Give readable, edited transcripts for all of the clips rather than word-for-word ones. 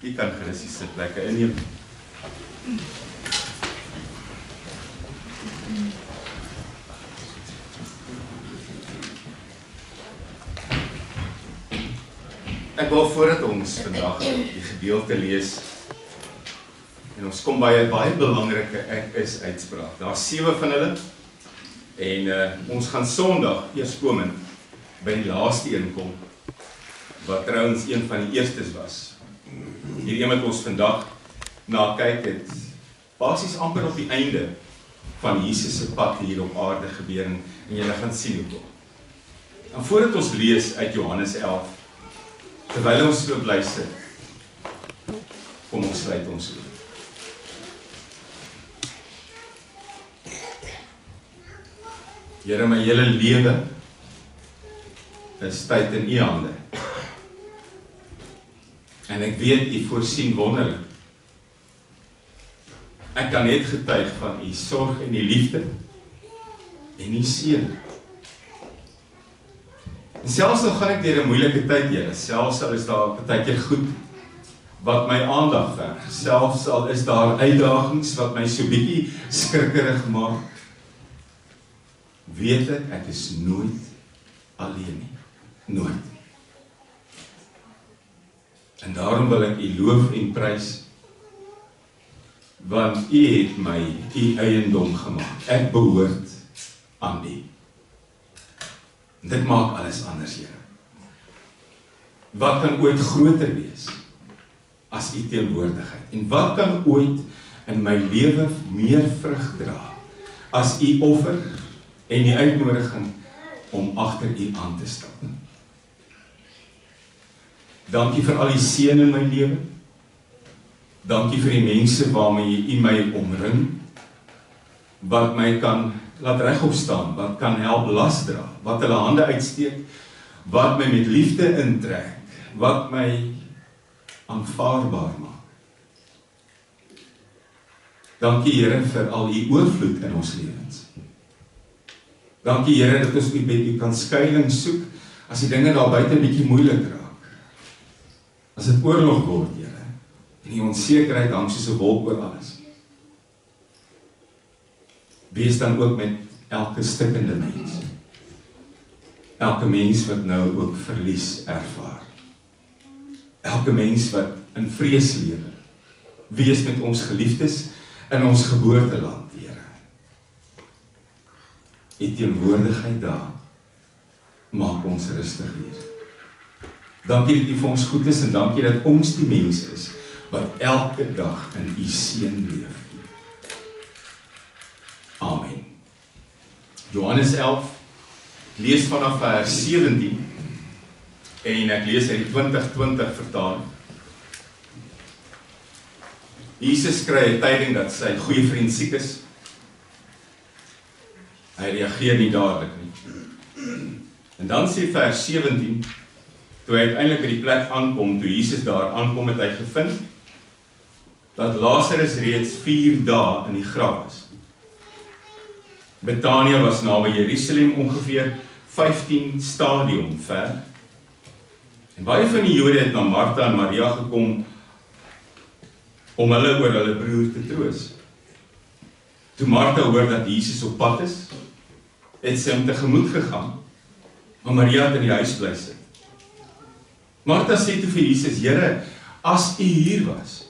Jy kan gerus die sitplekke inneem. Ek wil voordat ons vandag die gedeelte lees, en ons kom by 'n baie belangrike ek is uitspraak. Daar 7 van hulle, en ons gaan Sondag eerskomend by die laaste een kom, wat trouwens een van die eerstes was. Hierdie een wat ons vandag na kyk het, basies amper op die einde van Jesus se pad hier op aarde gebeur, en julle gaan sien hoekom. En voordat ons lees uit Johannes 11, terwyl ons so bly sit, kom ons sluit ons oë. Here, my hele lewe is tyd in U hande. En ek weet U voorsien wonderlik. Ek kan net getuig van U sorg en U liefde en U seën. En selfs al gaan ek deur 'n moeilike tyd, Here, selfs al is daar partykeer goed wat my aandag verg, selfs al is daar uitdagings wat my so bietjie skrikkerig maak, weet ek is nooit alleen nie. Nooit. En daarom wil ek U loof en prys, want U het my U eiendom gemaak. Ek behoort aan U. Dit maak alles anders, Here. Wat kan ooit groter wees as U teenwoordigheid? En wat kan ooit in my lewe meer vrug dra as U offer en die uitnodiging om agter U aan te stap? Dankie vir al die seën in my lewe. Dankie vir die mense waarmee U my omring, wat my kan laat regop staan, wat kan help las dra, wat hulle hande uitsteek, wat my met liefde intrek, wat my aanvaarbaar maak. Dankie, Here, vir al U oorvloed in ons lewens. Dankie, Here, dat ons by U kan skuiling soek as die dinge daar buite 'n bietjie moeilik raak. As dit oorlog word, Here, en die onsekerheid hang soos 'n wolk oor alles. Wees dan ook met elke stikkende mens. Elke mens wat nou ook verlies ervaar. Elke mens wat in vrees lewe. Wees met ons geliefdes in ons geboorteland, Here. U teenwoordigheid daar maak ons rustig weer. Dankie dat U vir ons goed is, en dankie dat ons die mense is wat elke dag in U seën leef. Amen. Johannes 11, lees vanaf vers 17, en ek lees uit die 2020 vertaling. Jesus kry 'n tyding dat sy goeie vriend siek is. Hy reageer nie dadelik nie. En dan sê vers 17, toe hy uiteindelik by die plek aankom, toe Jesus daar aankom, het hy gevind dat Lazarus reeds 4 dae in die graf is. Betania was naby Jerusalem ongeveer 15 stadium ver. En baie van die Jode het na Martha en Maria gekom om hulle oor hulle broer te troos. Toe Martha hoor dat Jesus op pad is, het sy hom tegemoet gegaan, maar Maria het in die huis bly sit. Martha sê toe vir Jesus, Here, as U hier was,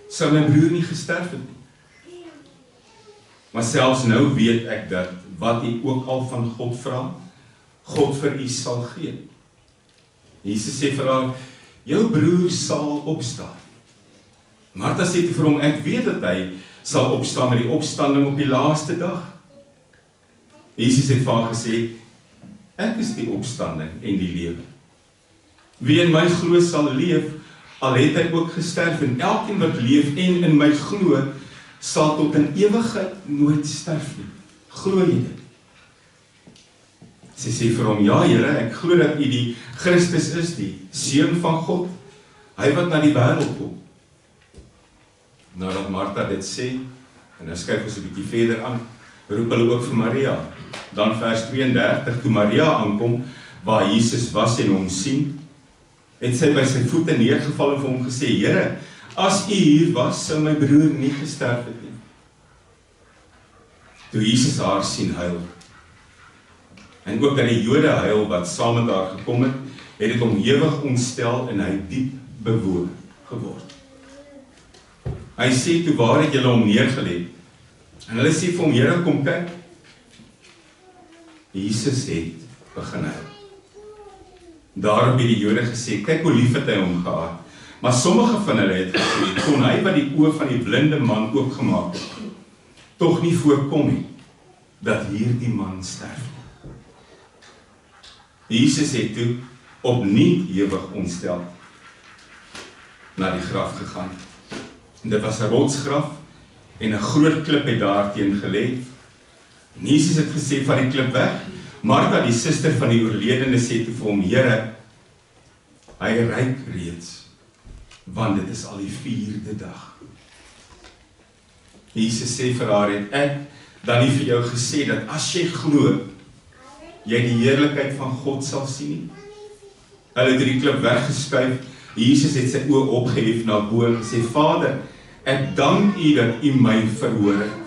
sou my broer nie gesterf het nie. Maar selfs nou weet ek dat wat U ook al van God vra, God vir U sal gee. Jesus sê vir haar, jou broer sal opstaan. Martha sê toe vir hom, ek weet dat hy sal opstaan met die opstanding op die laaste dag. Jesus het vir haar gesê, ek is die opstanding en die lewe. Wie in my glo sal leef, al het hy ook gesterf, en elkeen wat leef en in my glo, sal tot in ewigheid nooit sterf nie. Glo jy dit? Sy sê vir hom, ja Here, ek glo dat U die Christus is, die Seun van God, hy wat na die wêreld kom. Nadat Martha dit sê, en nou skryf ons 'n bietjie verder aan, roep hulle ook vir Maria. Dan vers 32, toe Maria aankom, waar Jesus was en hom sien, het sy by sy voete neergeval en vir hom gesê, Here, as U hier was, sou my broer nie gesterf het nie. Toe Jesus haar sien huil, en ook dat die Jode huil wat saam met haar gekom het, het hom ewig ontstel en hy diep bewoon geword. Hy sê, toe waar het julle hom neergelê? En hulle sê vir hom, Here, kom kyk. Jesus het begin huil. Daarom het die Jode gesê, kyk hoe lief het hy hom gehad. Maar sommige van hulle het gesê, kon hy wat die oë van die blinde man oopgemaak het, tog nie voorkom nie, dat hierdie man sterf. Jesus het toe opnuut ewig ontstel na die graf gegaan. En dit was 'n rotsgraf en 'n groot klip het daarteen gelê. Jesus het gesê, van die klip weg. Martha, die suster van die oorledene, sê toe vir hom, Here, hy ruik reeds, want dit is al die 4de dag. Jesus sê vir haar, het ek dan nie vir jou gesê, dat as jy glo, jy die heerlikheid van God sal sien nie? Hulle het die klip weggeskuif, Jesus het sy oë opgehef na bo en gesê, Vader, ek dank U dat U my verhoor het.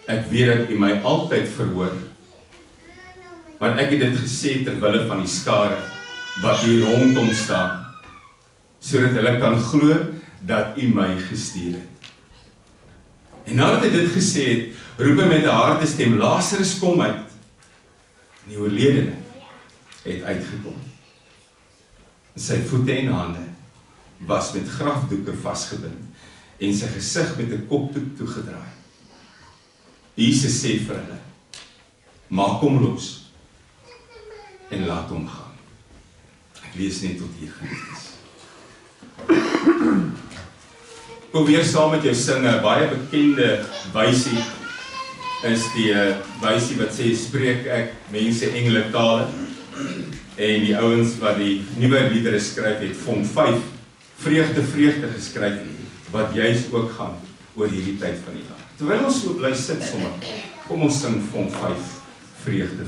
Ek weet dat U my altyd verhoor, want ek het dit gesê ter wille van die skare, wat hier rondom staan, sodat hulle kan glo, dat U my gestuur het. En nadat hy dit gesê het, roep hy met 'n harde stem, Lazarus, kom uit. En die oorledene het uitgekom. En sy voete en hande was met grafdoeke vasgebind, en sy gesig met 'n kopdoek toegedraai. Jesus sê vir hulle, maak hom los, en laat hom gaan. Ek lees net tot hier geliefdes. Ek wil weer saam met jou sing, 'n baie bekende wysie, is die wysie wat sê, spreek ek mense engele tale, en die ouens wat die nuwe liedere skryf het, vom 5, vreugde geskryf, wat juist ook gaan oor hierdie tyd van die dag. Terwyl ons so bly sit sommer, kom ons sing vom 5, vreugde.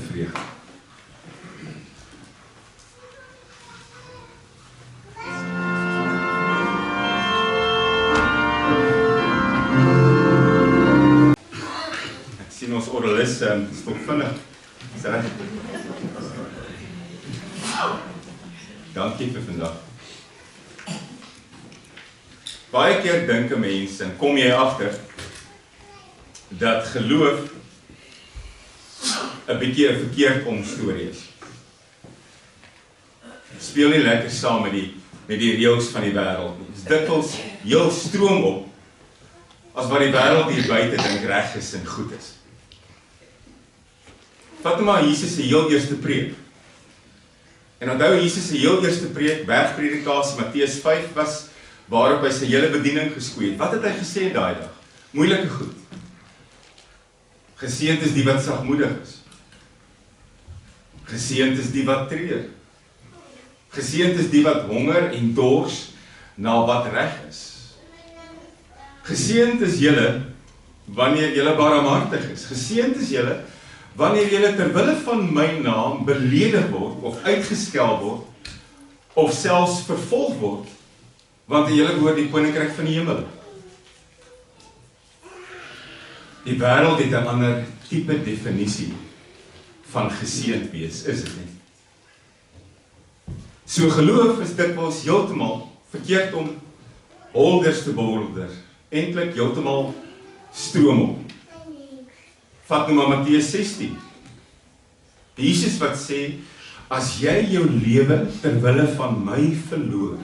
Ek sien ons orgelis stop vinnig. Is reg? Dankie vir vandag. Baie keer dink 'n mens en kom jy agter dat geloof 'n bietjie 'n verkeerd storie is. Speel nie lekker saam met die reëls van die wêreld nie. Dit is dikwels heel stroom op as wat die wêreld hier buite dink reg is en goed is. Vat maar Jesus se heel eerste preek. En onthou Jesus se heel eerste preek, bergpredikasie, Matteus 5 was waarop hy sy hele bediening geskoei het. Wat het hy gesê in daai dag? Moeilike goed. Geseënd is die wat sagmoedig is. Geseënd is die wat treur. Geseënd is die wat honger en dors na wat reg is. Geseënd is julle wanneer julle barmhartig is. Geseënd is julle wanneer julle ter wille van my naam beledig word of uitgeskel word of selfs vervolg word, want julle behoort die koninkryk van die hemel. Die wêreld het 'n ander tipe definisie van geseënd wees, is dit nie? So geloof is dikwels heeltemal verkeerd om holders te bevorder, eintlik heeltemal stroom op. Vat nou maar Matteus 16. Jesus wat sê, as jy jou lewe ter wille van my verloor,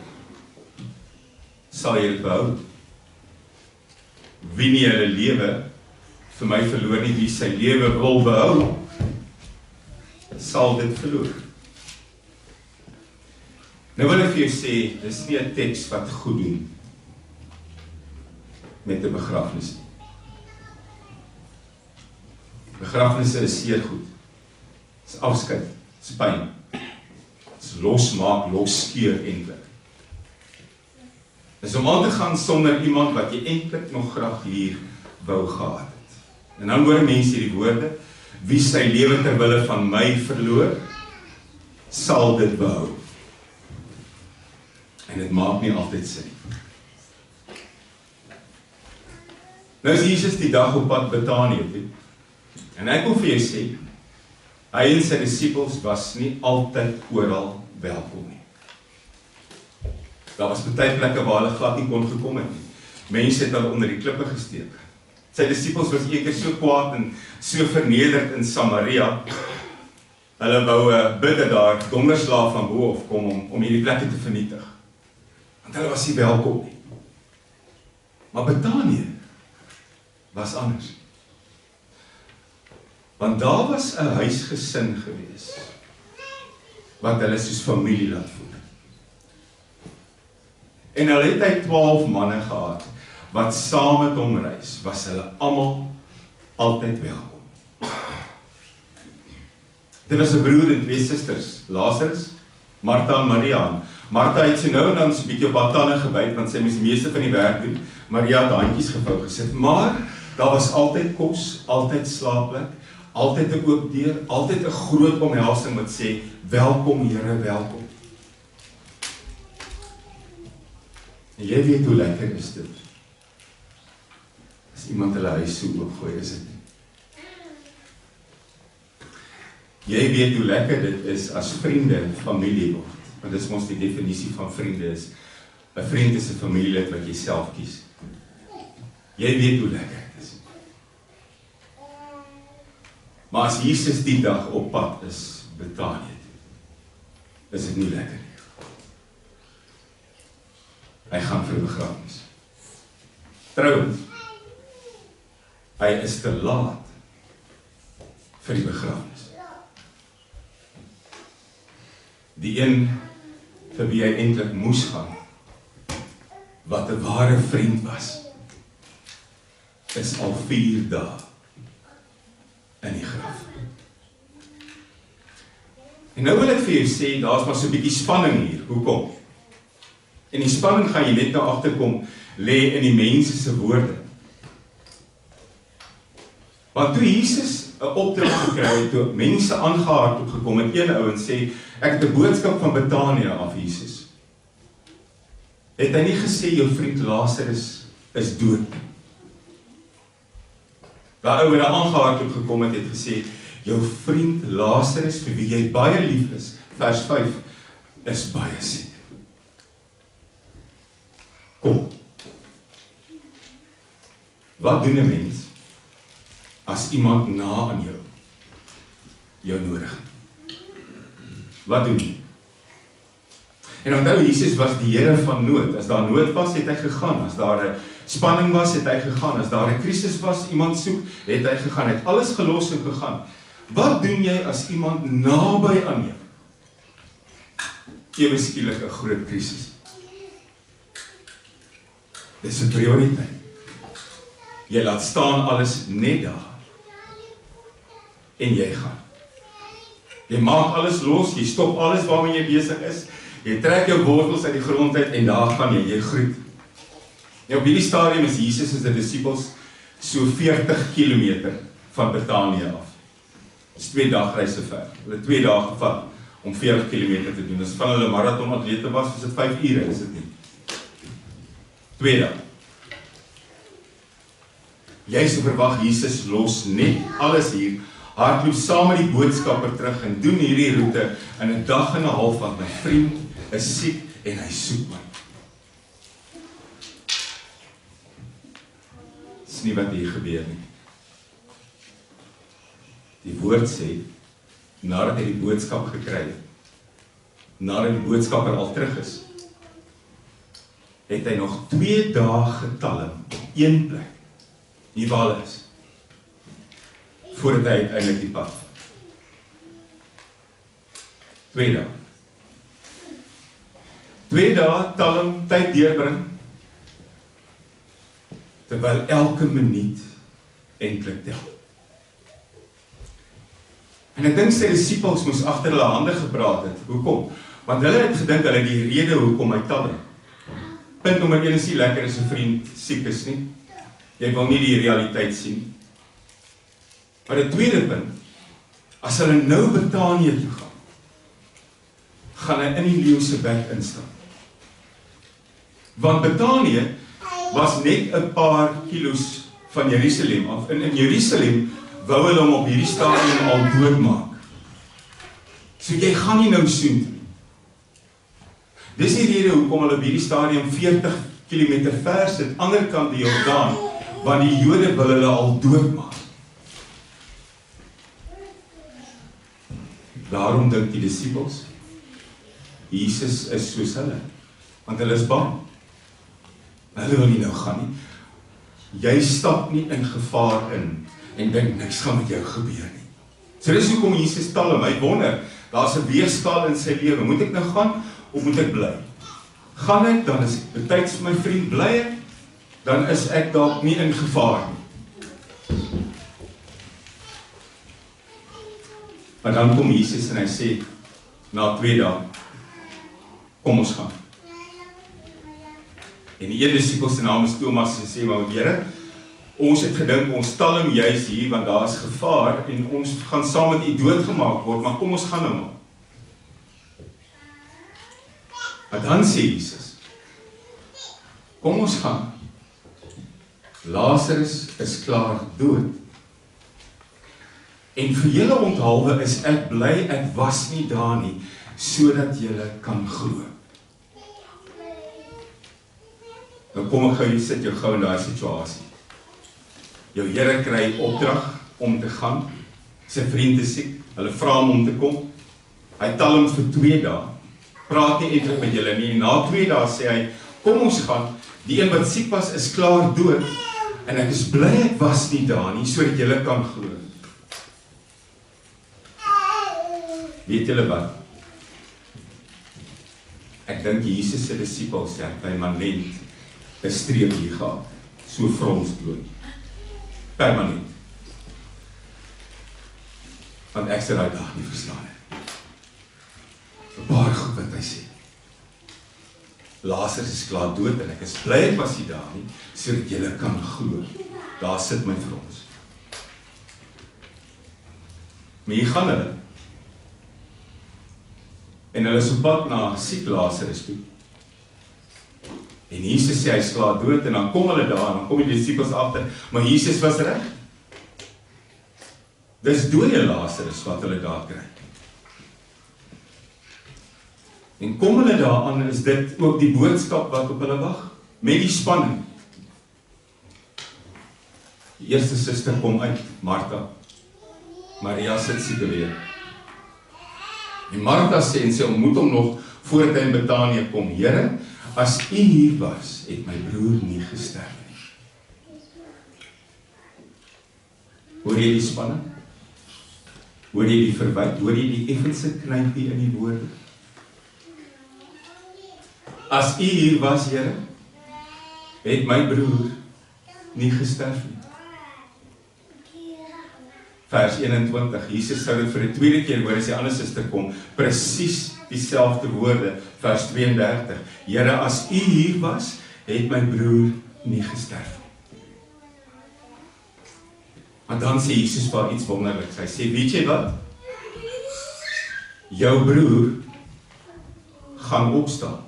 sal jy dit behou. Wie nie hulle lewe vir my verloor nie, wie sy lewe wil behou, sal dit verloor. Nou wil ek vir jou sê, dis nie 'n teks wat goed doen met 'n begrafnis nie. Begrafnisse is seer goed. Dis afskeid, dis pyn. Dis losmaak, losskeur eintlik. Dis om aan te gaan sonder iemand wat jy eintlik nog graag hier wou gehad het. En dan hoor mense hierdie woorde, wie sy lewe ter wille van my verloor, sal dit behou. En dit maak nie altyd sin. Nou is Jesus die dag op pad Betanië toe. En ek wil vir jou sê, hy en sy disippels was nie altyd oral welkom nie. Daar was baie plekke waar hulle glad nie kon gekom het nie. Mense het hulle onder die klippe gesteek. Sy disippels was eendag so kwaad en so vernederd in Samaria. Hulle wou 'n bidder daar donderslaaf van bo af kom om hierdie plekke te vernietig. Want hulle was nie welkom nie. Maar Betanië was anders. Want daar was 'n huisgesin gewees wat hulle soos familie laat voel. En hulle het hy 12 manne gehad wat saam met hom reis, was hulle almal altyd welkom. Dit was 'n broer en 2 susters, Lazarus, Martha en Maria. Martha het so nou en dan so 'n bietjie op haar tande gebyt, want sy moes die meeste van die werk doen. Maria het handjies gevou gesit, maar daar was altyd kos, altyd slaapplek, altyd 'n oop deur, altyd 'n groot omhelsing wat sê, welkom Here, welkom. En jy weet hoe lekker is dit. As iemand hulle huis so oopgooi, is dit nie. Jy weet hoe lekker dit is as vriende familie word. Want dit is ons die definisie van vriende is. 'n vriend is 'n familielid wat jy self kies. Jy weet hoe lekker dit is. Maar as Jesus die dag op pad is, Betanië, is dit nie lekker nie. Hy gaan vir 'n begrafnis. Trouwens, hy is te laat vir die begrafnis. Die een vir wie hy eintlik moes gaan, wat 'n ware vriend was, is al 4 dae in die graf. En nou wil ek vir jou sê, daar is maar so 'n bietjie spanning hier. Hoekom? En die spanning gaan jy net nou agterkom, lê in die mense se woorde. Want toe Jesus 'n opdrag gekry het, toe mense aangehardloop gekom het, een ou en sê, ek het 'n boodskap van Betanië af, Jesus. Het hy nie gesê, jou vriend Lazarus is dood. Daai ou wat aangehardloop gekom het, het gesê, jou vriend Lazarus, vir wie jy baie lief is, vers 5, is baie siek. Kom. Wat doen 'n mens as iemand na aan jou nodig het? Wat doen jy? En onthou, Jesus was die Here van nood. As daar nood was, het hy gegaan. As daar 'n spanning was, het hy gegaan. As daar 'n krisis was, iemand soek, het hy gegaan. Hy het alles gelos en gegaan. Wat doen jy as iemand naby aan jou ewe skielik 'n groot krisis? Dis 'n prioriteit. Jy laat staan alles net daar. En jy gaan. Jy maak alles los, jy stop alles waarmee jy besig is. Jy trek jou wortels uit die grond uit en daar gaan jy groet. En op hierdie stadium is Jesus en sy disippels so 40 kilometer van Betanië af. Dit is 2 dagreise ver. Hulle 2 dae gevat om 40 kilometer te doen. As van hulle marathonatlete was dit 5 ure, is dit nie? 2 dae. Jy sou verwag Jesus los net alles hier, hardloop saam met die boodskapper terug en doen hierdie roete in 'n dag en 'n half, want my vriend is siek en hy soek my. Dis nie wat hier gebeur nie. Die woord sê, nadat hy die boodskap gekry het, nadat die boodskapper al terug is, het hy nog 2 dae getalm op 1 plek, nie waar hulle is, voordat hy uiteindelik die pad vat. 2 dae. 2 dae talm, tyd deurbring, terwyl elke minuut eintlik tel. En ek dink sy disippels moes agter hulle hande gepraat het. Hoekom? Want hulle het gedink hulle die rede hoekom hy talm. Punt nommer 1 is nie lekker as 'n vriend siek is nie. Jy wil nie die realiteit sien. Maar die tweede punt, as hulle nou Betanië toe gaan, gaan hy in die leeu se bek instap. Want Betanië was net 'n paar kilos van Jerusalem af. In Jerusalem wou hulle hom op hierdie stadium al doodmaak. So jy gaan nie nou soen nie. Dis die rede hoekom hulle op hierdie stadium 40 km ver sit, ander kant die Jordaan, want die Jode wil hulle al doodmaak. Daarom dink die disippels, Jesus is soos hulle, want hulle is bang. Hulle wil nie nou gaan nie. Jy stap nie in gevaar in en dink niks gaan met jou gebeur nie. So dis hoekom Jesus tel hom, hy wonder, daar's 'n weegskaal in sy lewe, moet ek nou gaan of moet ek bly? Gaan ek, dan is ek betyds vir my vriend, bly ek, dan is ek dalk nie in gevaar nie. Maar dan kom Jesus en hy sê, na 2 dae, kom ons gaan. En die een disipel se naam is Thomas en sê, maar Here, ons het gedink, ons stal hom juis hier, want daar is gevaar, en ons gaan saam met u doodgemaak word, maar kom ons gaan nou maar. Maar dan sê Jesus, kom ons gaan. Lazarus is klaar dood. En vir julle onthaalwe is ek bly, ek was nie daar nie, sodat julle kan glo. Nou kom ek gou, sit jou gou in daai situasie. Jou Here kry opdrag om te gaan, sy vriend is siek, hulle vra hom om te kom, hy tel hom vir 2 dae, praat nie eintlik met julle nie, na 2 dae sê hy, kom ons gaan, die een wat siek was is klaar dood, en ek is bly ek was nie daar nie, sodat julle kan glo. Weet julle wat? Ek dink Jesus se disippels het permanent 'n streep hier gehad, so frons bloot. Permanent. Want ek sê daai dag nie verstaan het. 'n Paar goed wat hy sê. Lazarus is klaar dood en ek is bly ek was nie daar nie, sodat julle kan glo. Daar sit my frons. Maar hier gaan hulle. En hulle is op pad na siek Lazarus toe. En Jesus sê hy is klaar dood, en dan kom hulle daar, en dan kom die disippels agter, maar Jesus was reg. Dis dooie Lazarus wat hulle daar kry. En kom hulle daar aan, is dit ook die boodskap wat op hulle wag, met die spanning. Die eerste suster kom uit, Martha. Maria sit seker weer. En Martha sê, en sy ontmoet hom nog, voordat hy in Betanië kom, Here, as u hier was, het my broer nie gesterf nie. Hoor jy die spanning? Hoor jy die verwyd? Hoor jy die effense knypie in die woorde? As u hier was, Here, het my broer nie gesterf nie. Vers 21, Jesus sou dit vir die tweede keer hoor as die ander suster kom, presies dieselfde woorde, vers 32, Here, as u hier was, het my broer nie gesterf. En dan sê Jesus vir iets wonderliks, hy sê, weet jy wat? Jou broer gaan opstaan.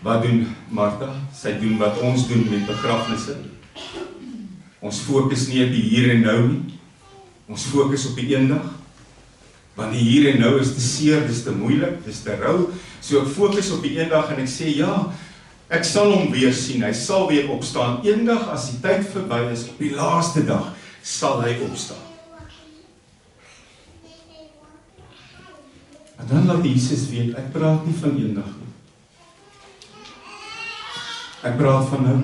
Wat doen Martha? Sy doen wat ons doen met begrafnisse. Ons fokus nie op die hier en nou nie. Ons fokus op die eendag. Want die hier en nou is te seer, dis te moeilik, dis te rou. So ek fokus op die eendag en ek sê, ja, ek sal hom weer sien, hy sal weer opstaan. Eendag as die tyd verby is, op die laaste dag, sal hy opstaan. En dan laat Jesus weet, ek praat nie van eendag nie. Ek praat van nou.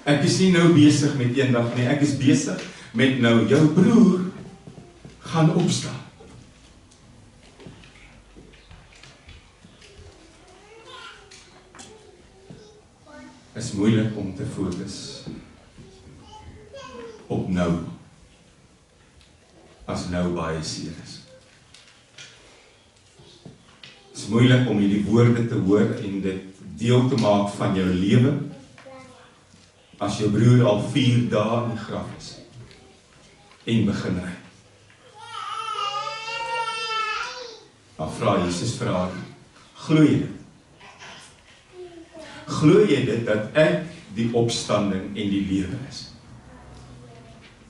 Ek is nie nou besig met eendag nie, ek is besig met nou. Jou broer gaan opstaan. Is moeilik om te fokus op nou, as nou baie seer is. Is moeilik om hierdie woorde te hoor en dit deel te maak van jou lewe, as jou broer al 4 dae in die graf is, en begin ry. Dan vra Jesus vir haar, glo jy dit? Glo jy dit dat ek die opstanding en die lewe is?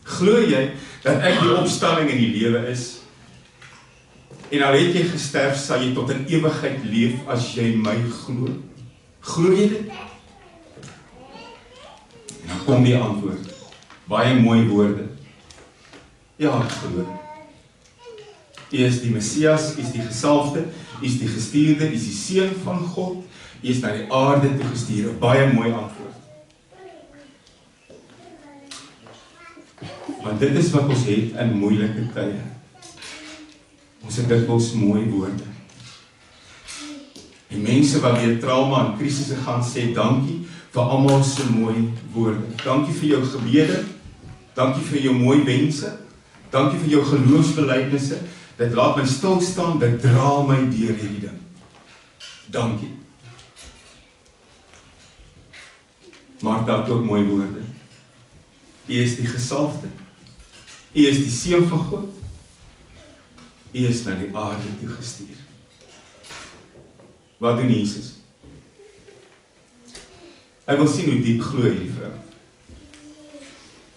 Glo jy dat ek die opstanding en die lewe is? En al het jy gesterf, sal jy tot in ewigheid leef as jy my glo? Glo jy dit? En dan kom die antwoord. Baie mooi woorde. Ja, ek glo. U is die Messias, u is die gesalfde, u is die gestuurde, u is die seun van God, u is na die aarde toe gestuur. Baie mooi antwoord. Want dit is wat ons het in moeilike tye. Ons het dikwels mooi woorde. Die mense wat deur trauma en krisisse gaan sê dankie vir almal se mooi woorde. Dankie vir jou gebede, dankie vir jou mooi wense, dankie vir jou geloofsbelijdenisse. Dit laat my stil staan, dit dra my deur hierdie ding. Dankie. Maar dat ook mooi woorde. U is die gesalfde. U is die seun van God. U is na die aarde toe gestuur. Wat doen Jesus? Hy wil sien hoe diep glo hierdie vrou.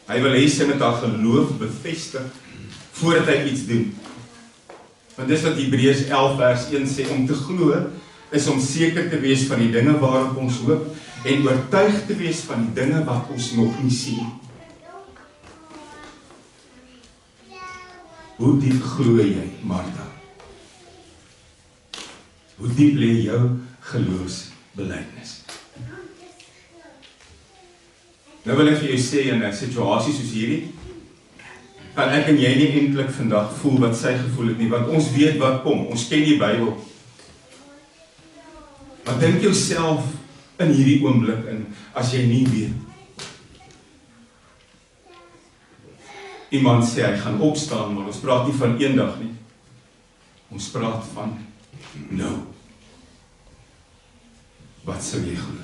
Hy wil hê sy met haar geloof bevestig voordat hy iets doen. Want dis wat Hebreërs 11 vers 1 sê, om te glo is om seker te wees van die dinge waarop ons hoop en oortuig te wees van die dinge wat ons nog nie sien. Hoe diep glo jy, Martha? Hoe diep lê jou geloofsbelijdenis? Nou wil ek vir jou sê, in 'n situasie soos hierdie, kan ek en jy nie eintlik vandag voel wat sy gevoel het nie, want ons weet wat kom, ons ken die Bybel. Maar dink jouself in hierdie oomblik in, as jy nie weet. Iemand sê hy gaan opstaan, maar ons praat nie van eendag nie. Ons praat van nou. Wat sou jy glo?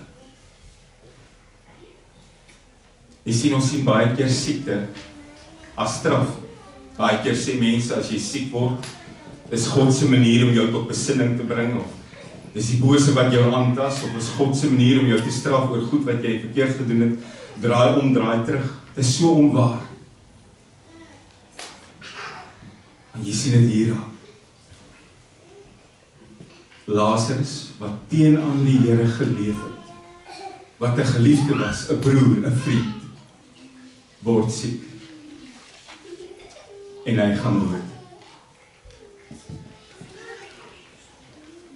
Jy sien, ons sien baie keer siekte as straf. Baie keer sê mense, as jy siek word, is God se manier om jou tot besinning te bring, of dis die bose wat jou aantas, of is God se manier om jou te straf oor goed wat jy verkeerd gedoen het, draai om, draai terug. Dit is so onwaar. En jy sien dit hier. Lazarus, wat teenoor die Here geleef het, wat 'n geliefde was, 'n broer, 'n vriend, word siek. En hy gaan dood.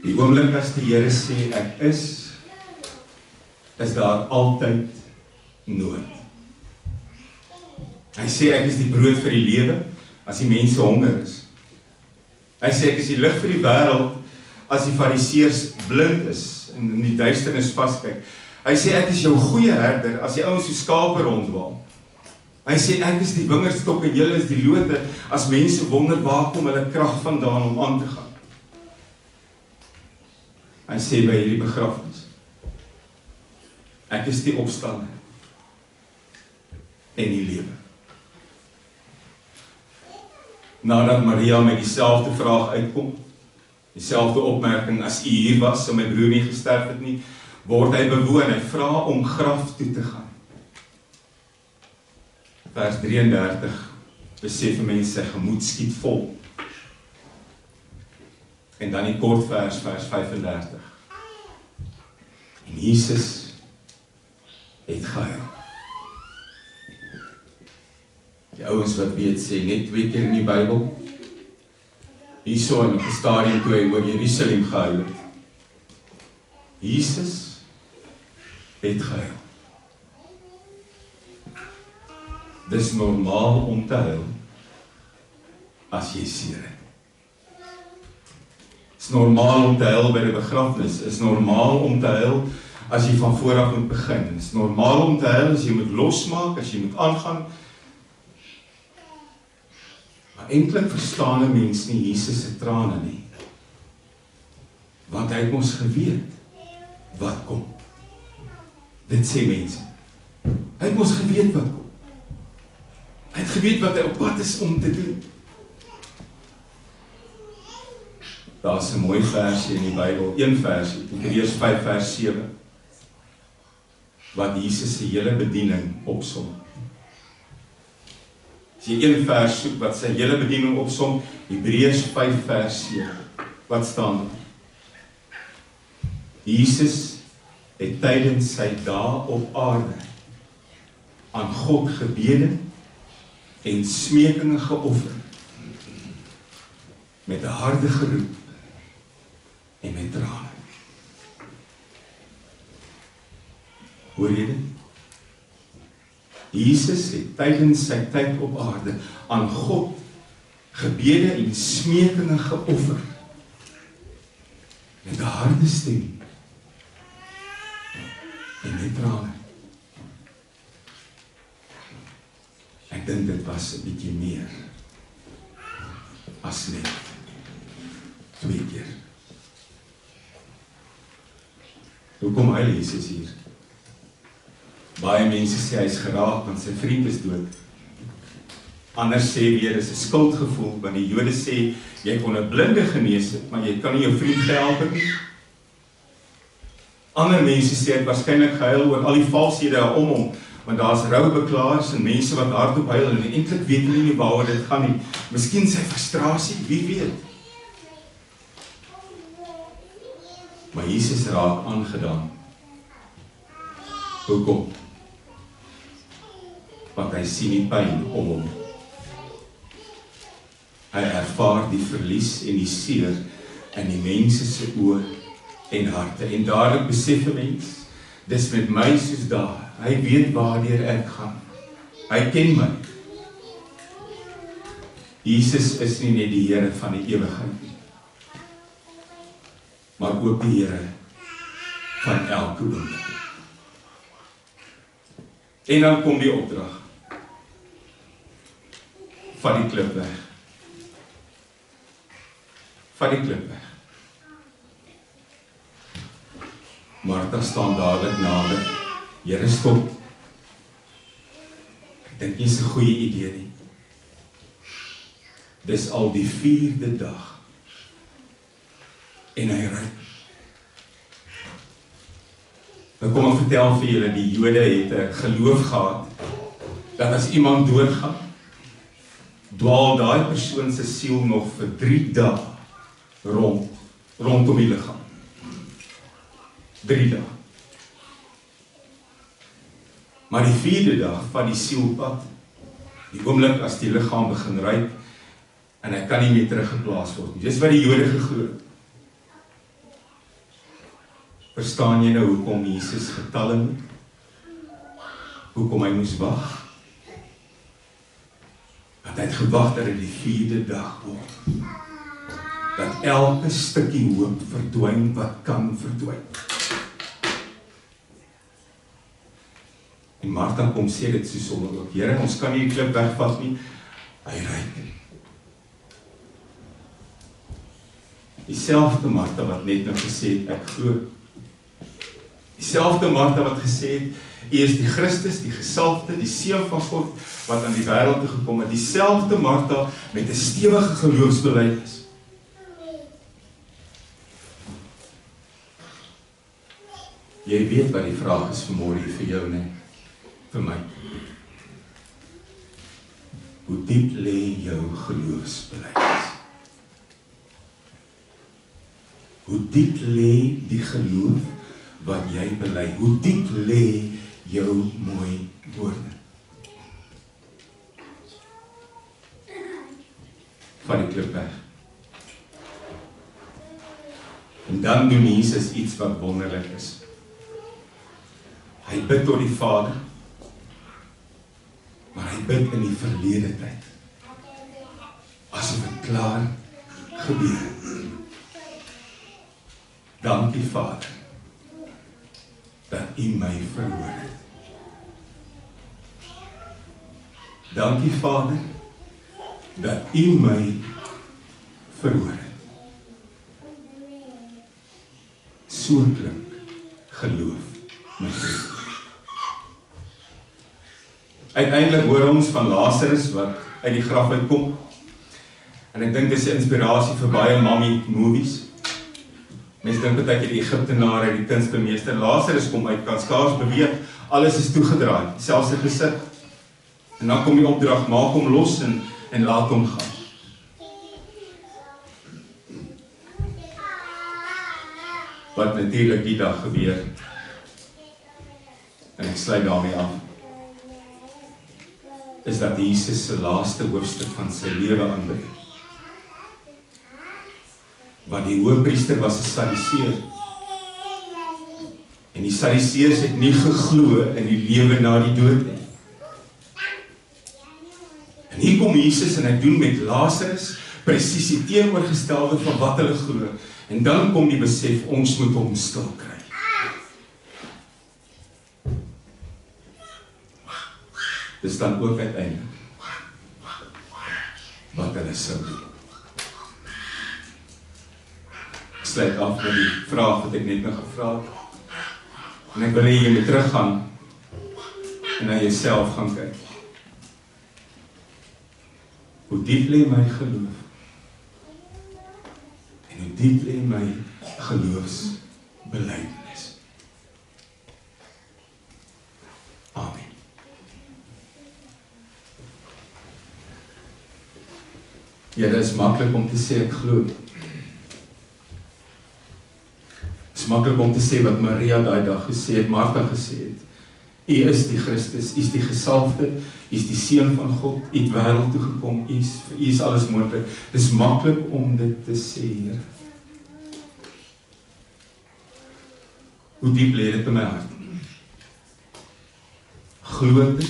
Die oomblik as die Here sê, ek is daar altyd nood. Hy sê, ek is die brood vir die lewe, as die mense honger is. Hy sê, ek is die lig vir die wêreld, as die fariseërs blind is, en in die duisternis vaskyk. Hy sê, ek is jou goeie herder, as die ouens so skape rondwaal. Hy sê, ek is die wingerdstok en julle is die lote, as mense wonder, waar kom hulle krag vandaan om aan te gaan. Hy sê by hierdie begrafnis, ek is die opstanding en die lewe. Nadat Maria met dieselfde vraag uitkom, dieselfde opmerking, as u hier was, sou my broer nie gesterf het nie, word hy bewoon, hy vra om graf toe te gaan. Vers 33, besef mense, sy gemoed skiet vol. En dan die kort vers 35. En Jesus het gehuil. Die ouens wat weet sê, net 2 keer in die Bybel, hierso in die stadium toe hy oor Jerusalem gehuil het. Jesus het gehuil. Dis normaal om te huil, as jy seer het. Is normaal om te huil by die begrafnis, is normaal om te huil, as jy van vooraf moet begin, is normaal om te huil, as jy moet losmaak, as jy moet aangaan. Maar eintlik verstaan 'n mens nie Jesus se trane nie, want hy het ons geweet, wat kom. Dit sê mense, hy het ons geweet wat kom. Hy het geweet wat hy op pad is om te doen. Daar's 'n mooi versie in die Bybel, een versie, Hebreërs 5 vers 7, wat Jesus se hele bediening opsom. As jy een vers soek wat sy hele bediening opsom, Hebreërs 5 vers 7, wat staan daar? Jesus het tydens sy dae op aarde aan God gebede en smekinge geoffer, met 'n harde geroep en met trane. Hoor jy dit? Jesus het tydens sy tyd op aarde aan God gebede en smekinge geoffer, met 'n harde stem en met trane. Ek dink dit was 'n bietjie meer as net 2 keer. Hoekom huil Jesus hier? Baie mense sê hy is geraak want sy vriend is dood. Anders sê weer is 'n skuldgevoel, want die Jode sê jy kon 'n blinde genees het, maar jy kan nie jou vriend gehelp het nie. Ander mense sê het waarskynlik gehuil oor al die valshede om hom, want daar's roubeklaars en mense wat hardop huil en eintlik weet hulle nie waaroor dit gaan nie. Miskien sy frustrasie, wie weet. Maar Jesus raak aangedaan. Hoekom? Want hy sien die pyn om hom. Hy ervaar die verlies en die seer in die mense se oë en harte. En dadelik besef 'n mens, dis met my soos daar. Hy weet waardeur ek gaan. Hy ken my. Jesus is nie net die Here van die ewigheid nie, maar ook die Here van elke oomblik. En dan kom die opdrag. Vat die klip weg. Vat die klip weg. Martha staan dadelik nader. Here, stop. Ek dink nie is 'n goeie idee nie. Dis al die 4de dag. En hy ry. Nou kom ek vertel vir julle, die Jode het 'n geloof gehad, dat as iemand doodgaan, dwaal daai persoon se siel nog vir 3 dae rondom die liggaam. 3 dae. Maar die 4de dag vat die siel pad, die oomblik as die liggaam begin ruik, en hy kan nie meer teruggeplaas word nie. Dis wat die Jode geglo het. Verstaan jy nou hoekom Jesus getalle moet? Hoekom hy moes wag? Want hy het gewag dat dit die 4de dag word. Dat elke stukkie hoop verdwyn wat kan verdwyn. En Martha kom sê dit so sommer ook, Here, ons kan nie die klip wegvat nie. Hy ry. Dieselfde Martha wat net nou gesê het, ek glo. Dieselfde Martha wat gesê het, U is die Christus, die gesalfde, die Seun van God, wat aan die wêreld toe gekom het. Dieselfde Martha met 'n stewige geloofsbelijdenis. Jy weet wat die vraag is vanmôre vir jou, nee? Vir my. Hoe diep lê jou geloofsbelijdenis? Hoe diep lê die geloof wat jy bely? Hoe diep lê jou mooi woorde? Van die klip weg. En dan doen Jesus iets wat wonderlik is. Hy bid tot die Vader, maar hy bid in die verlede tyd. Asof dit klaar gebeur het. Dankie Vader, dat U my verhoor het. Dankie Vader, dat U my verhoor het. So klink geloof my vriend. Uiteindelik hoor ons van Lazarus wat uit die graf uitkom. En ek dink dis 'n inspirasie vir baie mommy movies. Mense dink baie keer die Egiptenare, die kunstemeester, Lazarus kom uit, kan skaars beweeg, alles is toegedraai, selfs sy gesig. En dan kom die opdrag, maak hom los en laat hom gaan. Wat natuurlik die dag gebeur. En ek sluit daarmee af. Is dat Jesus se laaste hoofstuk van sy lewe aanbreek. Want die hoëpriester was 'n Sadduseër. En die Sadduseërs het nie geglo in die lewe na die dood nie. En hier kom Jesus en hy doen met Lazarus presies die teenoorgestelde van wat hulle glo. En dan kom die besef, ons moet hom stil kry. Dis dan ook uiteindelik wat hulle sou doen. Ek sluit af met die vraag wat ek net nou gevra het. En ek wil hê jy moet teruggaan en na jouself gaan kyk. Hoe diep lê my geloof? En hoe diep lê my geloofsbelijdenis? Amen. Ja, dit is maklik om te sê ek glo. Dit is maklik om te sê wat Maria daai dag gesê het, Martha gesê het. U is die Christus, u is die gesalfde, u is die Seun van God, u het wêreld toe gekom, vir u is alles moontlik. Dit is maklik om dit te sê, Here. Hoe diep lê dit in my hart? Glo dit?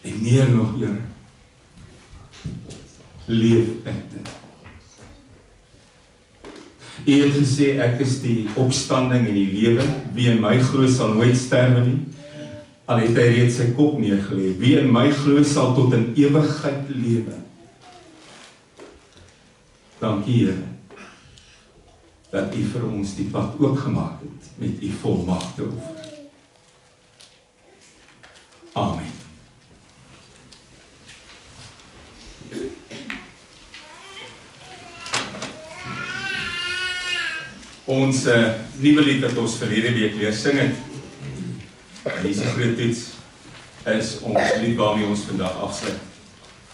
En meer nog, Here. Leef ek dit. U het gesê, ek is die opstanding en die lewe, wie in my glo sal nooit sterwe nie, al het hy reeds sy kop neergelê, wie in my glo sal tot in ewigheid lewe. Dankie, Here, dat u vir ons die pad ook gemaak het, met u volmaakte offer. Amen. Ons nuwe lied wat ons verlede week leer sing het, hierdie groot toets, is ons lied waarmee ons vandag afsluit.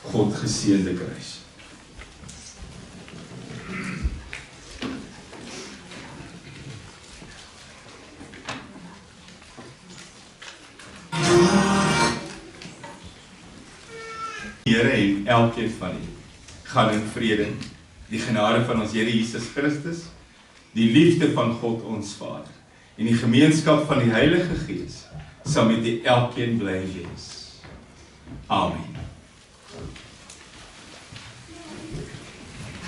God geseënde kruis. Here en elkeen van u, gaan in vrede, die genade van ons Here Jesus Christus, die liefde van God ons Vader, en die gemeenskap van die Heilige Gees, sal met die elkeen bly wees. Amen.